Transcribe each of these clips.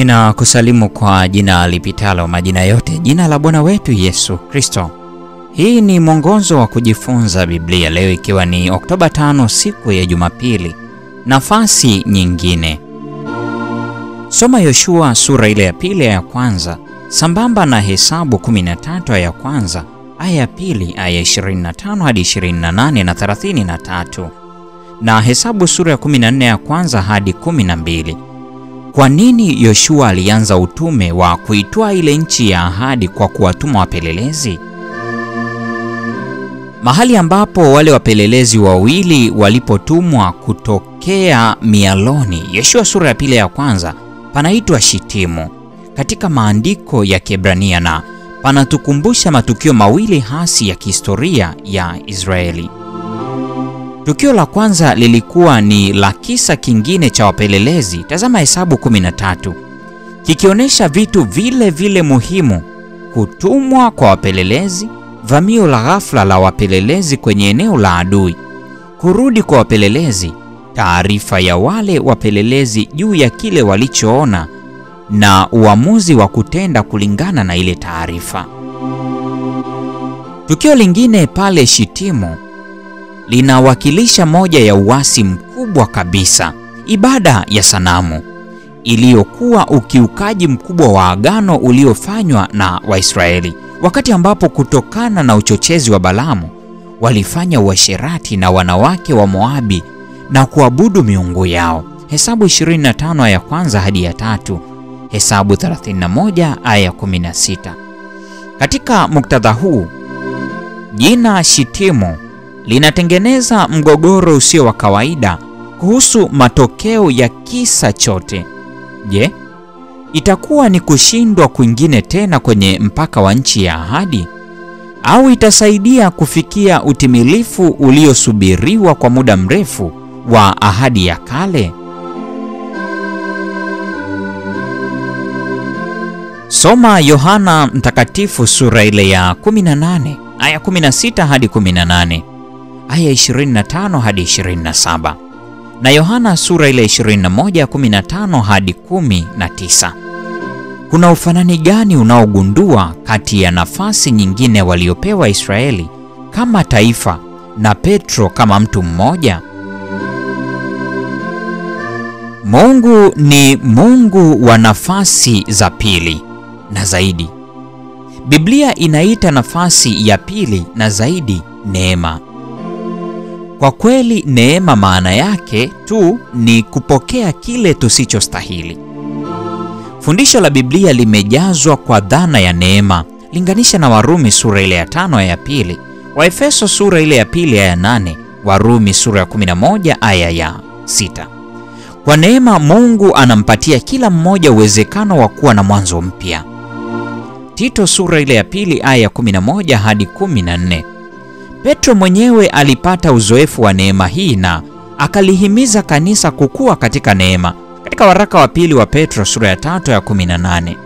Ninakusalimu kwa jina lipitalo majina yote, jina la Bwana wetu Yesu Kristo. Hii ni mwongozo wa kujifunza Biblia, leo ikiwa ni Oktoba 5, siku ya Jumapili. Nafasi nyingine. Soma Yoshua sura ile ya pili ya kwanza, sambamba na Hesabu 13 aya ya kwanza, aya ya pili, aya 25 hadi 28 na 33, na Hesabu sura ya 14 ya kwanza hadi 12. Kwa nini Yoshua alianza utume wa kuitwaa ile nchi ya ahadi kwa kuwatuma wapelelezi? Mahali ambapo wale wapelelezi wawili walipotumwa kutokea mialoni, Yoshua sura ya pili ya kwanza, panaitwa Shitimu katika maandiko ya Kiebrania, na panatukumbusha matukio mawili hasi ya kihistoria ya Israeli. Tukio la kwanza lilikuwa ni la kisa kingine cha wapelelezi. Tazama Hesabu 13, kikionyesha vitu vile vile muhimu: kutumwa kwa wapelelezi, vamio la ghafla la wapelelezi kwenye eneo la adui, kurudi kwa wapelelezi, taarifa ya wale wapelelezi juu ya kile walichoona, na uamuzi wa kutenda kulingana na ile taarifa. Tukio lingine pale Shitimu linawakilisha moja ya uasi mkubwa kabisa, ibada ya sanamu, iliyokuwa ukiukaji mkubwa wa agano uliofanywa na Waisraeli, wakati ambapo kutokana na uchochezi wa Balaamu walifanya uasherati na wanawake wa Moabi na kuabudu miungu yao. Hesabu 25 aya ya kwanza hadi ya 3, Hesabu 31 aya ya 16. Katika muktadha huu, jina Shitimu linatengeneza mgogoro usio wa kawaida kuhusu matokeo ya kisa chote. Je, itakuwa ni kushindwa kwingine tena kwenye mpaka wa nchi ya ahadi, au itasaidia kufikia utimilifu uliosubiriwa kwa muda mrefu wa ahadi ya kale? Soma Yohana Mtakatifu sura ile ya 18 aya 16 hadi 18, aya 25 hadi 27, na Yohana sura ile 21 15 hadi 19. Kuna ufanani gani unaogundua kati ya nafasi nyingine waliopewa Israeli kama taifa na Petro kama mtu mmoja? Mungu ni Mungu wa nafasi za pili na zaidi. Biblia inaita nafasi ya pili na zaidi neema. Kwa kweli, neema maana yake tu ni kupokea kile tusichostahili. Fundisho la Biblia limejazwa kwa dhana ya neema. Linganisha na Warumi sura ile ya 5 aya ya pili, Waefeso sura ile ya pili aya ya 8, Warumi sura ya 11 aya ya 6. Kwa neema Mungu anampatia kila mmoja uwezekano wa kuwa na mwanzo mpya. Tito sura ile ya pili aya ya 11 hadi 14. Petro mwenyewe alipata uzoefu wa neema hii na akalihimiza kanisa kukua katika neema. Katika waraka wa pili wa Petro sura ya 3 ya 18.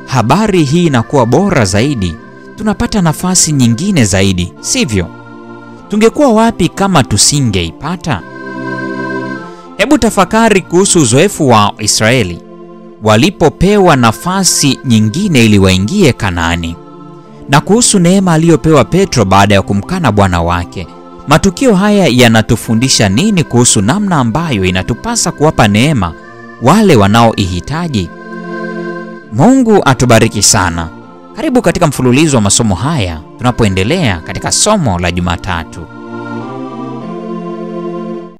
Habari hii inakuwa bora zaidi, tunapata nafasi nyingine zaidi, sivyo? Tungekuwa wapi kama tusingeipata? Hebu tafakari kuhusu uzoefu wa Israeli walipopewa nafasi nyingine ili waingie Kanaani, na kuhusu neema aliyopewa Petro baada ya kumkana Bwana wake. Matukio haya yanatufundisha nini kuhusu namna ambayo inatupasa kuwapa neema wale wanaoihitaji? Mungu atubariki sana. Karibu katika mfululizo wa masomo haya tunapoendelea katika somo la Jumatatu.